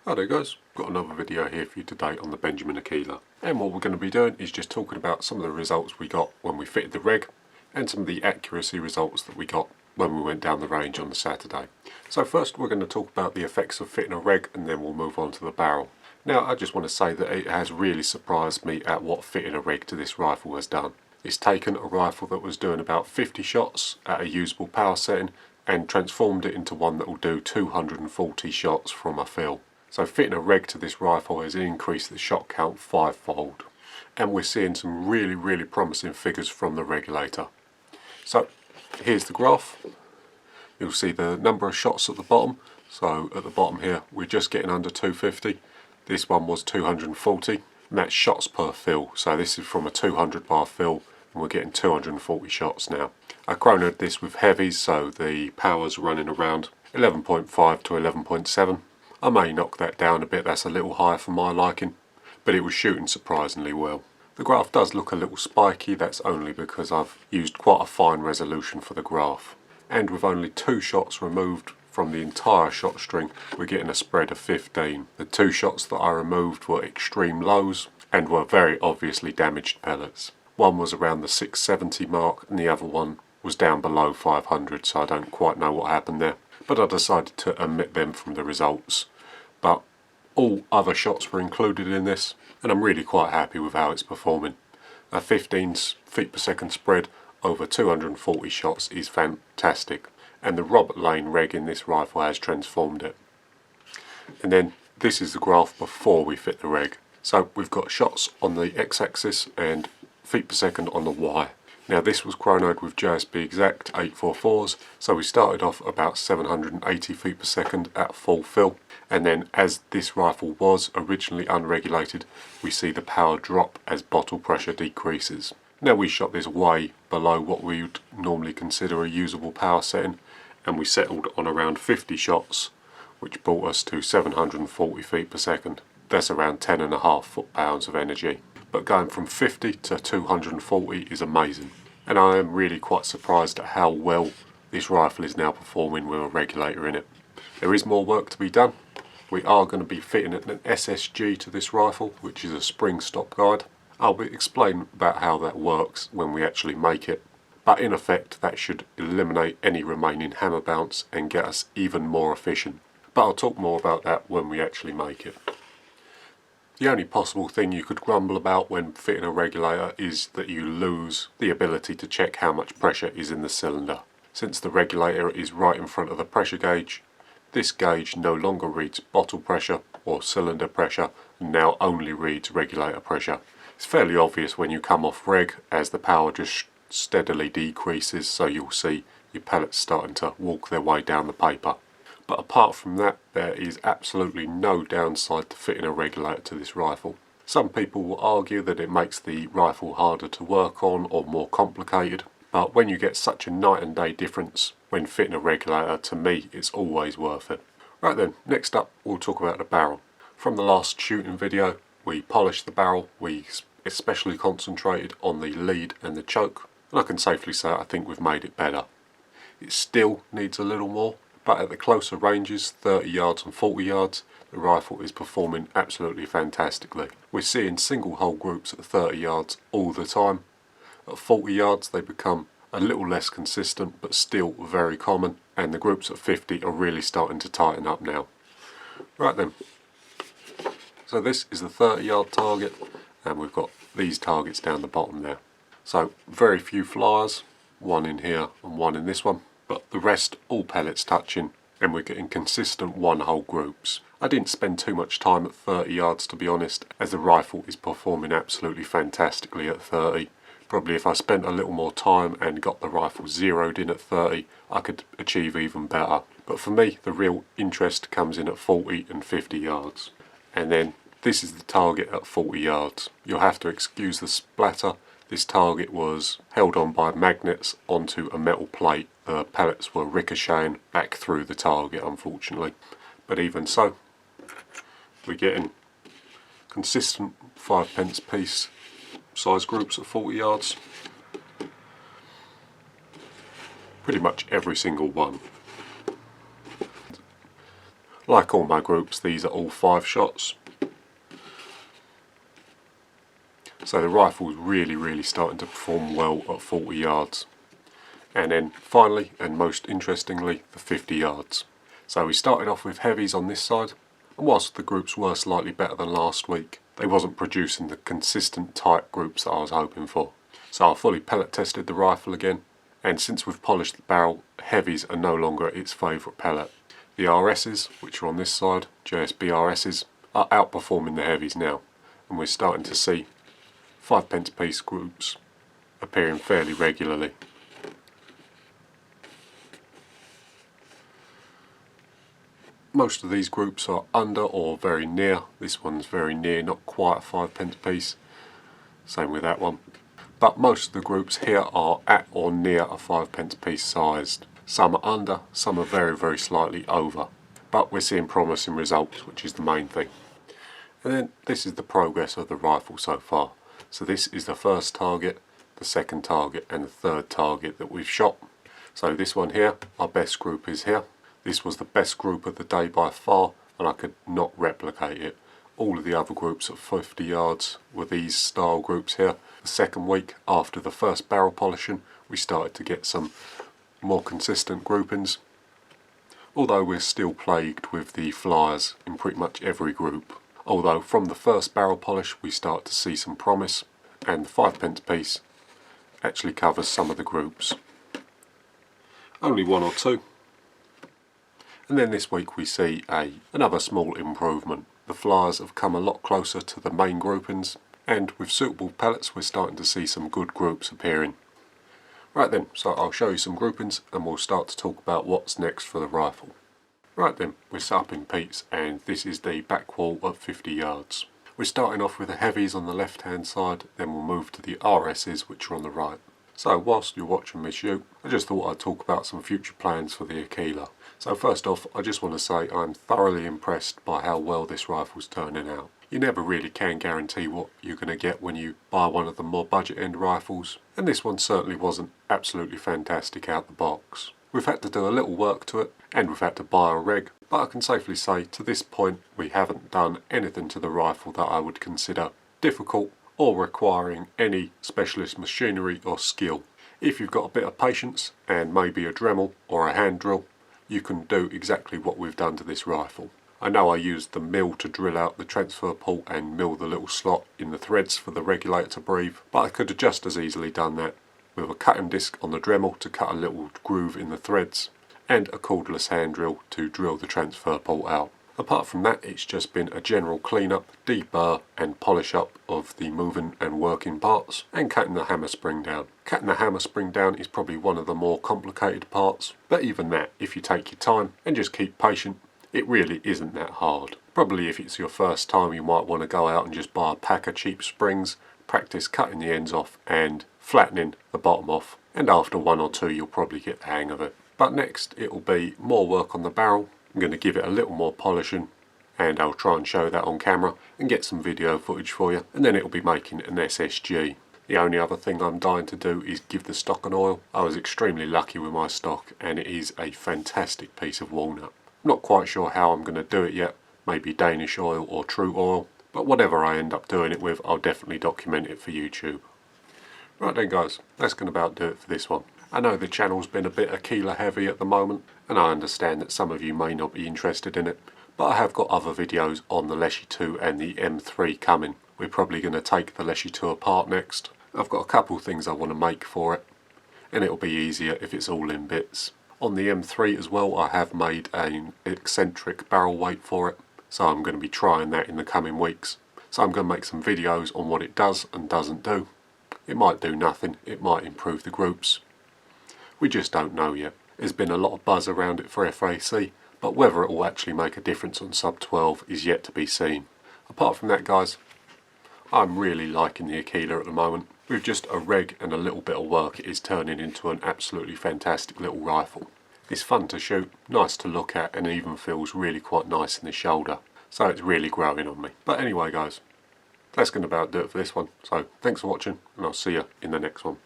Hi there guys, got another video here for you today on the Benjamin Akela, and what we're going to be doing is just talking about some of the results we got when we fitted the reg and some of the accuracy results that we got when we went down the range on the Saturday. So first we're going to talk about the effects of fitting a reg and then we'll move on to the barrel. Now I just want to say that it has really surprised me at what fitting a reg to this rifle has done. It's taken a rifle that was doing about 50 shots at a usable power setting and transformed it into one that will do 240 shots from a fill. So fitting a reg to this rifle has increased the shot count 5-fold. And we're seeing some really promising figures from the Regulator. So here's the graph. You'll see the number of shots at the bottom. So at the bottom here we're just getting under 250. This one was 240 and that's shots per fill. So this is from a 200 bar fill and we're getting 240 shots now. I chronoed this with heavies, so the power's running around 11.5 to 11.7. I may knock that down a bit, that's a little higher for my liking, but it was shooting surprisingly well. The graph does look a little spiky, that's only because I've used quite a fine resolution for the graph. And with only 2 shots removed from the entire shot string, we're getting a spread of 15. The 2 shots that I removed were extreme lows and were very obviously damaged pellets. One was around the 670 mark and the other one was down below 500, so I don't quite know what happened there. But I decided to omit them from the results. But all other shots were included in this, and I'm really quite happy with how it's performing. A 15 feet per second spread over 240 shots is fantastic, and the Robert Lane reg in this rifle has transformed it. And then this is the graph before we fit the reg. So we've got shots on the x-axis and feet per second on the y. Now this was chronoed with JSB Exact 844s, so we started off about 780 feet per second at full fill, and then as this rifle was originally unregulated, we see the power drop as bottle pressure decreases. Now we shot this way below what we would normally consider a usable power setting, and we settled on around 50 shots, which brought us to 740 feet per second. That's around 10.5 foot-pounds of energy. But going from 50 to 240 is amazing, and I am really quite surprised at how well this rifle is now performing with a regulator in it. There is more work to be done. We are going to be fitting an SSG to this rifle, which is a spring stop guide. I'll be explaining about how that works when we actually make it, but in effect that should eliminate any remaining hammer bounce and get us even more efficient. But I'll talk more about that when we actually make it. The only possible thing you could grumble about when fitting a regulator is that you lose the ability to check how much pressure is in the cylinder. Since the regulator is right in front of the pressure gauge, this gauge no longer reads bottle pressure or cylinder pressure and now only reads regulator pressure. It's fairly obvious when you come off reg as the power just steadily decreases, so you'll see your pellets starting to walk their way down the paper. But apart from that, there is absolutely no downside to fitting a regulator to this rifle. Some people will argue that it makes the rifle harder to work on or more complicated, but when you get such a night and day difference when fitting a regulator, to me it's always worth it. Right then, next up we'll talk about the barrel. From the last shooting video, we polished the barrel, we especially concentrated on the lead and the choke, and I can safely say I think we've made it better. It still needs a little more, but at the closer ranges, 30 yards and 40 yards, the rifle is performing absolutely fantastically. We're seeing single hole groups at 30 yards all the time. At 40 yards they become a little less consistent but still very common, and the groups at 50 are really starting to tighten up now. Right then, so this is the 30 yard target and we've got these targets down the bottom there. So very few flyers, one in here and one in this one. But the rest all pellets touching, and we're getting consistent one hole groups. I didn't spend too much time at 30 yards to be honest, as the rifle is performing absolutely fantastically at 30. Probably if I spent a little more time and got the rifle zeroed in at 30, I could achieve even better. But for me, the real interest comes in at 40 and 50 yards. And then this is the target at 40 yards. You'll have to excuse the splatter. This target was held on by magnets onto a metal plate. The pellets were ricocheting back through the target, unfortunately. But even so, we're getting consistent 5p piece size groups at 40 yards. Pretty much every single one. Like all my groups, these are all 5 shots. So the rifle's really starting to perform well at 40 yards. And then finally, and most interestingly, the 50 yards. So we started off with heavies on this side, and whilst the groups were slightly better than last week, they wasn't producing the consistent tight groups that I was hoping for. So I fully pellet tested the rifle again, and since we've polished the barrel, heavies are no longer its favourite pellet. The RSs, which are on this side, JSB RSs, are outperforming the heavies now, and we're starting to see 5p piece groups appearing fairly regularly. Most of these groups are under or very near. This one's very near, not quite a 5p piece. Same with that one. But most of the groups here are at or near a 5p piece sized. Some are under, some are very slightly over. But we're seeing promising results, which is the main thing. And then this is the progress of the rifle so far. So this is the first target, the second target and the third target that we've shot. So this one here, our best group is here. This was the best group of the day by far, and I could not replicate it. All of the other groups at 50 yards were these style groups here. The second week after the first barrel polishing, we started to get some more consistent groupings. Although we're still plagued with the flyers in pretty much every group. Although from the first barrel polish we start to see some promise, and the 5p piece actually covers some of the groups. Only 1 or 2. And then this week we see another small improvement. The flyers have come a lot closer to the main groupings, and with suitable pellets we're starting to see some good groups appearing. Right then, so I'll show you some groupings and we'll start to talk about what's next for the rifle. Right then, we're set up in Pete's, and this is the back wall at 50 yards. We're starting off with the heavies on the left hand side, then we'll move to the RSs which are on the right. So whilst you're watching me shoot, I just thought I'd talk about some future plans for the Akela. So first off, I just want to say I'm thoroughly impressed by how well this rifle's turning out. You never really can guarantee what you're going to get when you buy one of the more budget end rifles, and this one certainly wasn't absolutely fantastic out the box. We've had to do a little work to it, and we've had to buy a reg, but I can safely say to this point we haven't done anything to the rifle that I would consider difficult or requiring any specialist machinery or skill. If you've got a bit of patience and maybe a Dremel or a hand drill, you can do exactly what we've done to this rifle. I know I used the mill to drill out the transfer port and mill the little slot in the threads for the regulator to breathe, but I could have just as easily done that with a cutting disc on the Dremel to cut a little groove in the threads and a cordless hand drill to drill the transfer port out. Apart from that, it's just been a general clean-up, deburr and polish up of the moving and working parts, and cutting the hammer spring down. Cutting the hammer spring down is probably one of the more complicated parts, but even that, if you take your time and just keep patient, it really isn't that hard. Probably if it's your first time you might want to go out and just buy a pack of cheap springs, practice cutting the ends off and flattening the bottom off, and after 1 or 2 you'll probably get the hang of it. But next it will be more work on the barrel. I'm going to give it a little more polishing, and I'll try and show that on camera and get some video footage for you, and then it'll be making an SSG. The only other thing I'm dying to do is give the stock an oil. I was extremely lucky with my stock and it is a fantastic piece of walnut. I'm not quite sure how I'm going to do it yet, maybe Danish oil or true oil, but whatever I end up doing it with I'll definitely document it for YouTube. Right then guys, that's going to about do it for this one. I know the channel's been a bit Akela heavy at the moment, and I understand that some of you may not be interested in it, but I have got other videos on the Leshy 2 and the M3 coming. We're probably going to take the Leshy 2 apart next. I've got a couple of things I want to make for it, and it'll be easier if it's all in bits. On the M3 as well, I have made an eccentric barrel weight for it, so I'm going to be trying that in the coming weeks. So I'm going to make some videos on what it does and doesn't do. It might do nothing, it might improve the groups. We just don't know yet. There's been a lot of buzz around it for FAC, but whether it will actually make a difference on sub 12 is yet to be seen. Apart from that guys, I'm really liking the Akela at the moment. With just a reg and a little bit of work, it is turning into an absolutely fantastic little rifle. It's fun to shoot, nice to look at, and even feels really quite nice in the shoulder. So it's really growing on me. But anyway guys, that's going to about do it for this one. So thanks for watching, and I'll see you in the next one.